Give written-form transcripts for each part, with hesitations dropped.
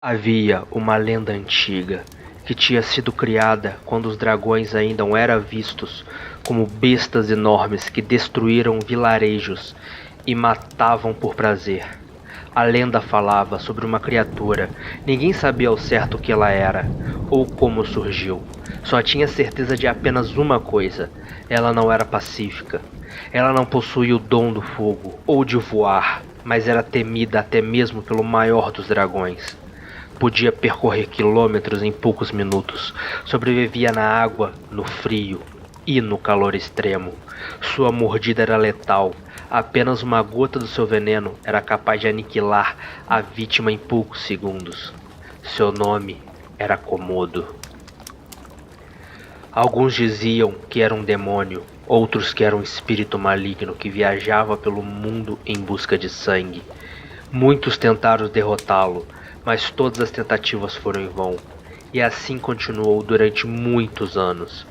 Havia uma lenda antiga que tinha sido criada quando os dragões ainda não eram vistos como bestas enormes que destruíram vilarejos e matavam por prazer. A lenda falava sobre uma criatura. Ninguém sabia ao certo o que ela era ou como surgiu. Só tinha certeza de apenas uma coisa: ela não era pacífica. Ela não possuía o dom do fogo ou de voar, mas era temida até mesmo pelo maior dos dragões. Podia percorrer quilômetros em poucos minutos, sobrevivia na água, no frio e no calor extremo. Sua mordida era letal, apenas uma gota do seu veneno era capaz de aniquilar a vítima em poucos segundos. Seu nome era Komodo. Alguns diziam que era um demônio, outros que era um espírito maligno que viajava pelo mundo em busca de sangue. Muitos tentaram derrotá-lo, mas todas as tentativas foram em vão. E assim continuou durante muitos anos.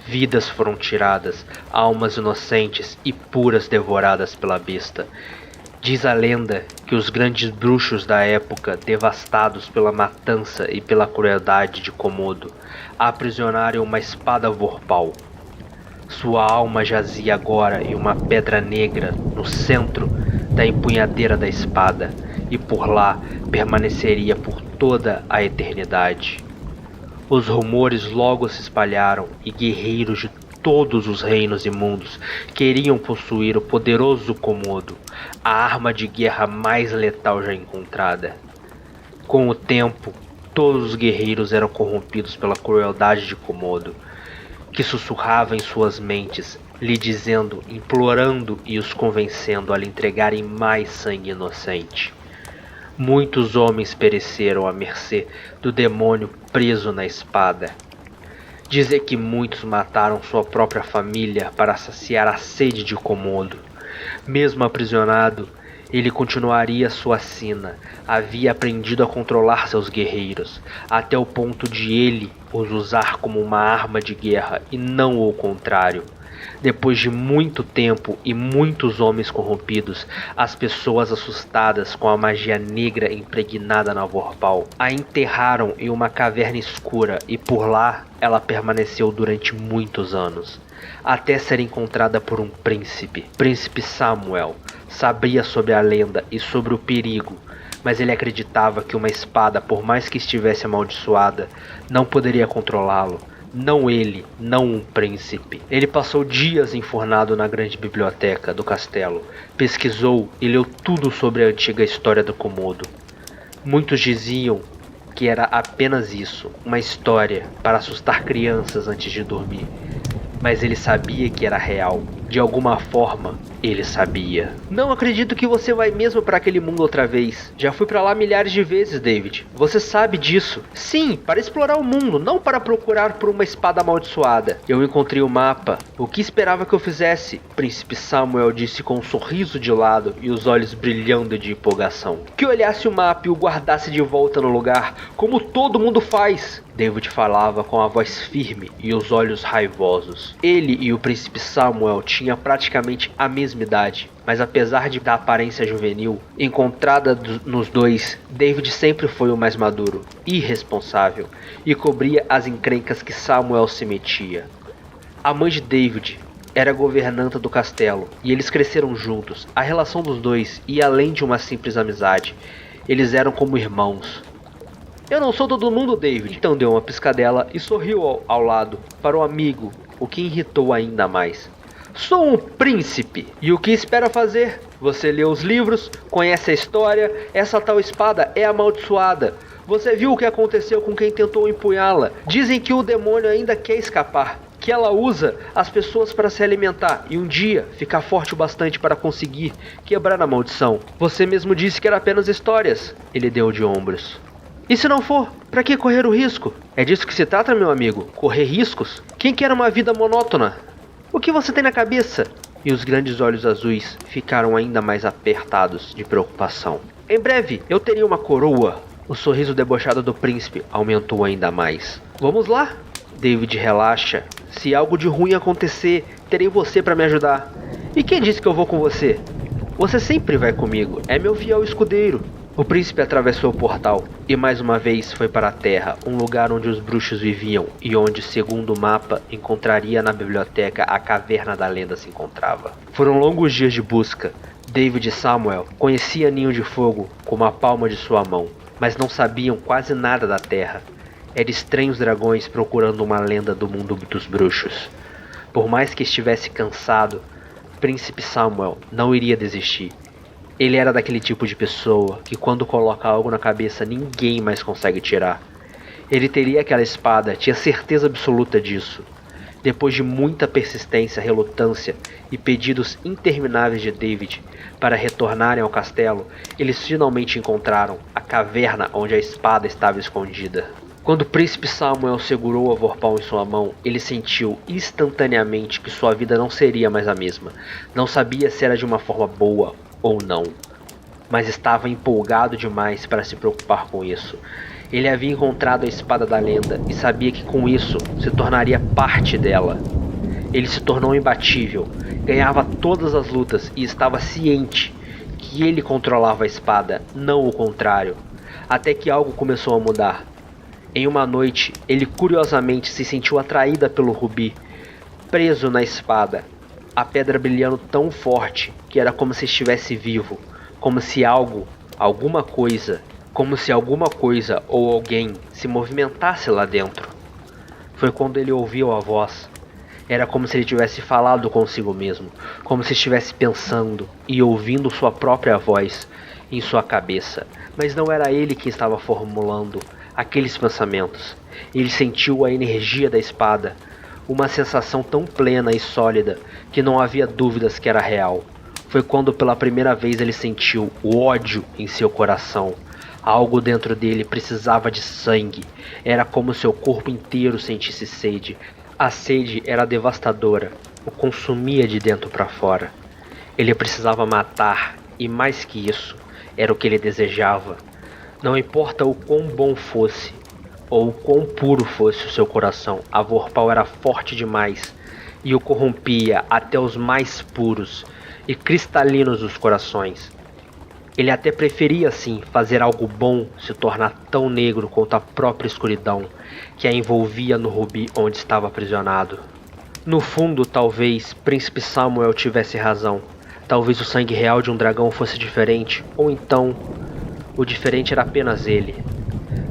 Vidas foram tiradas, almas inocentes e puras devoradas pela besta. Diz a lenda que os grandes bruxos da época, devastados pela matança e pela crueldade de Komodo, aprisionaram uma espada vorpal. Sua alma jazia agora em uma pedra negra no centro da empunhadeira da espada, e por lá permaneceria por toda a eternidade. Os rumores logo se espalharam e guerreiros de todos os reinos imundos queriam possuir o poderoso Komodo, a arma de guerra mais letal já encontrada. Com o tempo, todos os guerreiros eram corrompidos pela crueldade de Komodo, que sussurrava em suas mentes, lhe dizendo, implorando e os convencendo a lhe entregarem mais sangue inocente. Muitos homens pereceram à mercê do demônio preso na espada. Dizem que muitos mataram sua própria família para saciar a sede de Komodo. Mesmo aprisionado, ele continuaria sua sina. Havia aprendido a controlar seus guerreiros, até o ponto de ele os usar como uma arma de guerra e não o contrário. Depois de muito tempo e muitos homens corrompidos, as pessoas assustadas com a magia negra impregnada na Vorpal a enterraram em uma caverna escura e por lá ela permaneceu durante muitos anos, até ser encontrada por um príncipe. Príncipe Samuel sabia sobre a lenda e sobre o perigo, mas ele acreditava que uma espada, por mais que estivesse amaldiçoada, não poderia controlá-lo. Não ele, não um príncipe. Ele passou dias enfurnado na grande biblioteca do castelo. Pesquisou e leu tudo sobre a antiga história do Komodo. Muitos diziam que era apenas isso, uma história para assustar crianças antes de dormir. Mas ele sabia que era real. De alguma forma, ele sabia. Não acredito que você vai mesmo para aquele mundo outra vez. Já fui para lá milhares de vezes, David. Você sabe disso. Sim, para explorar o mundo, não para procurar por uma espada amaldiçoada. Eu encontrei o mapa. O que esperava que eu fizesse? Príncipe Samuel disse com um sorriso de lado e os olhos brilhando de empolgação. Que olhasse o mapa e o guardasse de volta no lugar, como todo mundo faz. David falava com a voz firme e os olhos raivosos. Ele e o príncipe Samuel tinham praticamente a mesma idade, mas apesar da aparência juvenil encontrada nos dois, David sempre foi o mais maduro, irresponsável, e cobria as encrencas que Samuel se metia. A mãe de David era governanta do castelo, e eles cresceram juntos. A relação dos dois ia além de uma simples amizade. Eles eram como irmãos. Eu não sou todo mundo, David. Então deu uma piscadela e sorriu ao lado para o amigo, o que irritou ainda mais. Sou um príncipe. E o que espera fazer? Você lê os livros, conhece a história, essa tal espada é amaldiçoada. Você viu o que aconteceu com quem tentou empunhá-la. Dizem que o demônio ainda quer escapar, que ela usa as pessoas para se alimentar e um dia ficar forte o bastante para conseguir quebrar a maldição. Você mesmo disse que era apenas histórias. Ele deu de ombros. E se não for, pra que correr o risco? É disso que se trata, meu amigo? Correr riscos? Quem quer uma vida monótona? O que você tem na cabeça? E os grandes olhos azuis ficaram ainda mais apertados de preocupação. Em breve, eu teria uma coroa. O sorriso debochado do príncipe aumentou ainda mais. Vamos lá? David, relaxa. Se algo de ruim acontecer, terei você pra me ajudar. E quem disse que eu vou com você? Você sempre vai comigo. É meu fiel escudeiro. O príncipe atravessou o portal e mais uma vez foi para a Terra, um lugar onde os bruxos viviam e onde, segundo o mapa, encontraria na biblioteca a Caverna da Lenda se encontrava. Foram longos dias de busca. David e Samuel conheciam Ninho de Fogo como a palma de sua mão, mas não sabiam quase nada da Terra. Eram estranhos dragões procurando uma lenda do mundo dos bruxos. Por mais que estivesse cansado, Príncipe Samuel não iria desistir. Ele era daquele tipo de pessoa que quando coloca algo na cabeça ninguém mais consegue tirar. Ele teria aquela espada, tinha certeza absoluta disso. Depois de muita persistência, relutância e pedidos intermináveis de David para retornarem ao castelo, eles finalmente encontraram a caverna onde a espada estava escondida. Quando o príncipe Samuel segurou a Vorpal em sua mão, ele sentiu instantaneamente que sua vida não seria mais a mesma. Não sabia se era de uma forma boa ou não, mas estava empolgado demais para se preocupar com isso. Ele havia encontrado a espada da lenda e sabia que com isso se tornaria parte dela. Ele se tornou imbatível, ganhava todas as lutas e estava ciente que ele controlava a espada, não o contrário. Até que algo começou a mudar. Em uma noite, ele curiosamente se sentiu atraída pelo rubi, preso na espada, a pedra brilhando tão forte que era como se estivesse vivo, como se alguma coisa ou alguém se movimentasse lá dentro. Foi quando ele ouviu a voz. Era como se ele tivesse falado consigo mesmo, como se estivesse pensando e ouvindo sua própria voz em sua cabeça. Mas não era ele que estava formulando aqueles pensamentos. Ele sentiu a energia da espada, uma sensação tão plena e sólida que não havia dúvidas que era real. Foi quando pela primeira vez ele sentiu o ódio em seu coração. Algo dentro dele precisava de sangue. Era como seu corpo inteiro sentisse sede. A sede era devastadora, o consumia de dentro para fora. Ele precisava matar, e mais que isso, era o que ele desejava. Não importa o quão bom fosse, ou o quão puro fosse o seu coração, a Vorpal era forte demais e o corrompia até os mais puros e cristalinos dos corações. Ele até preferia assim fazer algo bom se tornar tão negro quanto a própria escuridão que a envolvia no rubi onde estava aprisionado. No fundo, talvez Príncipe Samuel tivesse razão. Talvez o sangue real de um dragão fosse diferente, ou então o diferente era apenas ele.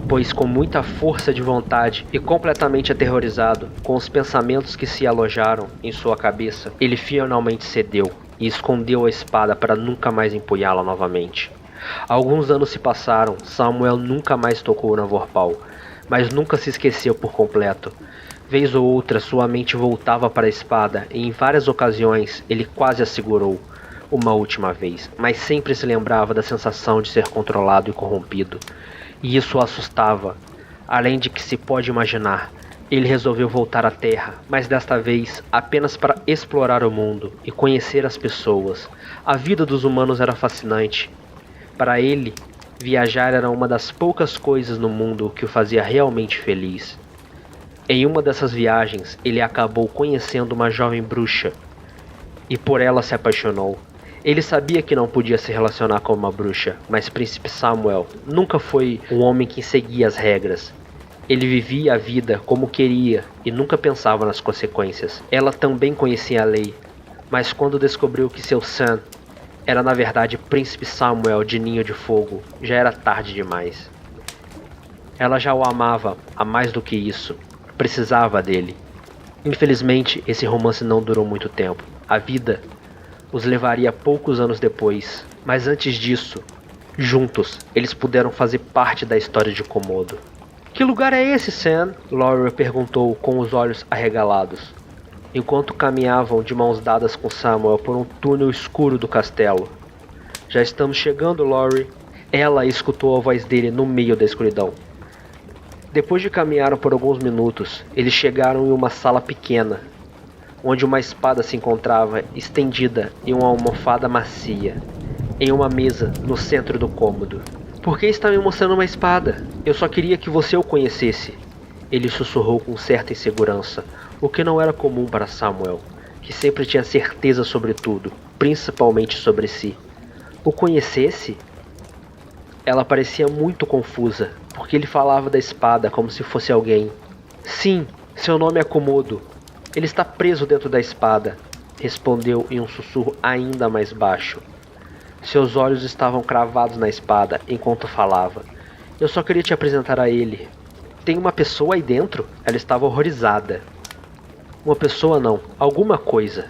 Pois com muita força de vontade e completamente aterrorizado com os pensamentos que se alojaram em sua cabeça, ele finalmente cedeu e escondeu a espada para nunca mais empunhá-la novamente. Alguns anos se passaram, Samuel nunca mais tocou na Vorpal, mas nunca se esqueceu por completo. Vez ou outra sua mente voltava para a espada e em várias ocasiões ele quase a segurou uma última vez, mas sempre se lembrava da sensação de ser controlado e corrompido. E isso o assustava. Além de que se pode imaginar, ele resolveu voltar à Terra, mas desta vez apenas para explorar o mundo e conhecer as pessoas. A vida dos humanos era fascinante. Para ele, viajar era uma das poucas coisas no mundo que o fazia realmente feliz. Em uma dessas viagens, ele acabou conhecendo uma jovem bruxa e por ela se apaixonou. Ele sabia que não podia se relacionar com uma bruxa, mas Príncipe Samuel nunca foi um homem que seguia as regras. Ele vivia a vida como queria e nunca pensava nas consequências. Ela também conhecia a lei, mas quando descobriu que seu Sam era na verdade Príncipe Samuel de Ninho de Fogo, já era tarde demais. Ela já o amava a mais do que isso, precisava dele. Infelizmente, esse romance não durou muito tempo. A vida os levaria poucos anos depois, mas antes disso, juntos, eles puderam fazer parte da história de Komodo. Que lugar é esse, Sam? Laura perguntou com os olhos arregalados, enquanto caminhavam de mãos dadas com Samuel por um túnel escuro do castelo. Já estamos chegando, Laurie. Ela escutou a voz dele no meio da escuridão. Depois de caminhar por alguns minutos, eles chegaram em uma sala pequena, onde uma espada se encontrava estendida em uma almofada macia, em uma mesa no centro do cômodo. Por que está me mostrando uma espada? Eu só queria que você o conhecesse. Ele sussurrou com certa insegurança, o que não era comum para Samuel, que sempre tinha certeza sobre tudo, principalmente sobre si. O conhecesse? Ela parecia muito confusa, porque ele falava da espada como se fosse alguém. Sim, seu nome é Komodo. Ele está preso dentro da espada, respondeu em um sussurro ainda mais baixo. Seus olhos estavam cravados na espada enquanto falava. Eu só queria te apresentar a ele. Tem uma pessoa aí dentro? Ela estava horrorizada. Uma pessoa não, alguma coisa.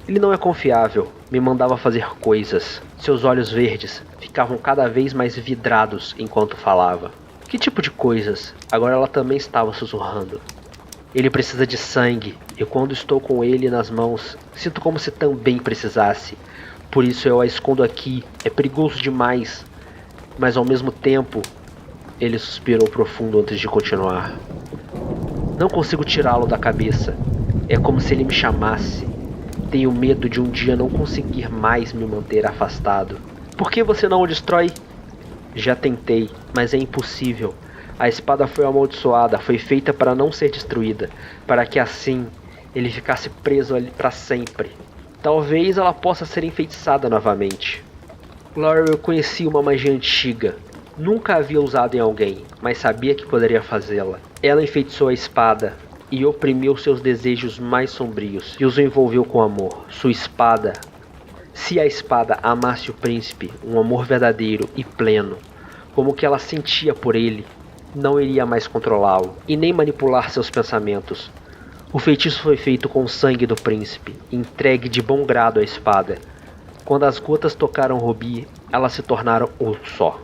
Ele não é confiável, me mandava fazer coisas. Seus olhos verdes ficavam cada vez mais vidrados enquanto falava. Que tipo de coisas? Agora ela também estava sussurrando. Ele precisa de sangue, e quando estou com ele nas mãos, sinto como se também precisasse. Por isso eu a escondo aqui, é perigoso demais. Mas ao mesmo tempo, ele suspirou profundo antes de continuar. Não consigo tirá-lo da cabeça. É como se ele me chamasse. Tenho medo de um dia não conseguir mais me manter afastado. Por que você não o destrói? Já tentei, mas é impossível. A espada foi amaldiçoada, foi feita para não ser destruída, para que assim ele ficasse preso ali para sempre. Talvez ela possa ser enfeitiçada novamente. Laurel conhecia uma magia antiga. Nunca a havia usado em alguém, mas sabia que poderia fazê-la. Ela enfeitiçou a espada e oprimiu seus desejos mais sombrios e os envolveu com amor. Sua espada. Se a espada amasse o príncipe, um amor verdadeiro e pleno, como o que ela sentia por ele, não iria mais controlá-lo e nem manipular seus pensamentos. O feitiço foi feito com o sangue do príncipe, entregue de bom grado à espada. Quando as gotas tocaram Rubi, elas se tornaram um só.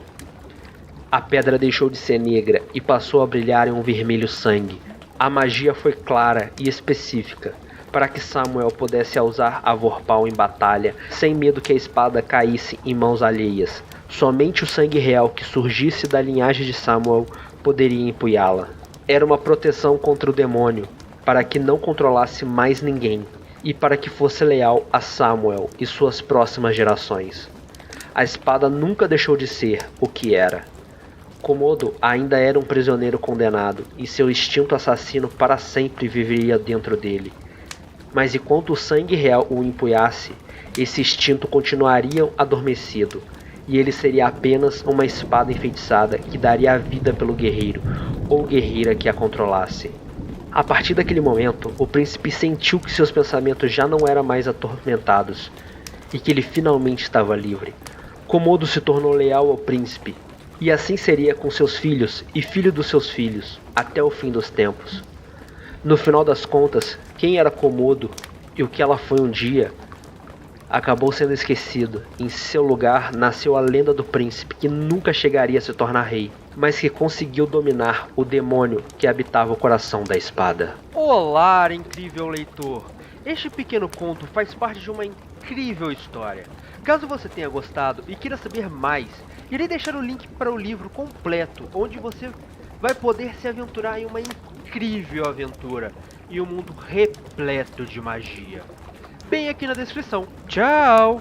A pedra deixou de ser negra e passou a brilhar em um vermelho sangue. A magia foi clara e específica, para que Samuel pudesse usar a Vorpal em batalha, sem medo que a espada caísse em mãos alheias. Somente o sangue real que surgisse da linhagem de Samuel poderia empunhá-la. Era uma proteção contra o demônio, para que não controlasse mais ninguém, e para que fosse leal a Samuel e suas próximas gerações. A espada nunca deixou de ser o que era. Komodo ainda era um prisioneiro condenado, e seu instinto assassino para sempre viveria dentro dele. Mas enquanto o sangue real o empunhasse, esse instinto continuaria adormecido, e ele seria apenas uma espada enfeitiçada que daria a vida pelo guerreiro ou guerreira que a controlasse. A partir daquele momento, o príncipe sentiu que seus pensamentos já não eram mais atormentados, e que ele finalmente estava livre. Komodo se tornou leal ao príncipe, e assim seria com seus filhos e filho dos seus filhos, até o fim dos tempos. No final das contas, quem era Komodo e o que ela foi um dia, acabou sendo esquecido. Em seu lugar nasceu a lenda do príncipe que nunca chegaria a se tornar rei, mas que conseguiu dominar o demônio que habitava o coração da espada. Olá, incrível leitor! Este pequeno conto faz parte de uma incrível história. Caso você tenha gostado e queira saber mais, irei deixar o link para o livro completo, onde você vai poder se aventurar em uma incrível aventura e um mundo repleto de magia. Bem aqui na descrição. Tchau!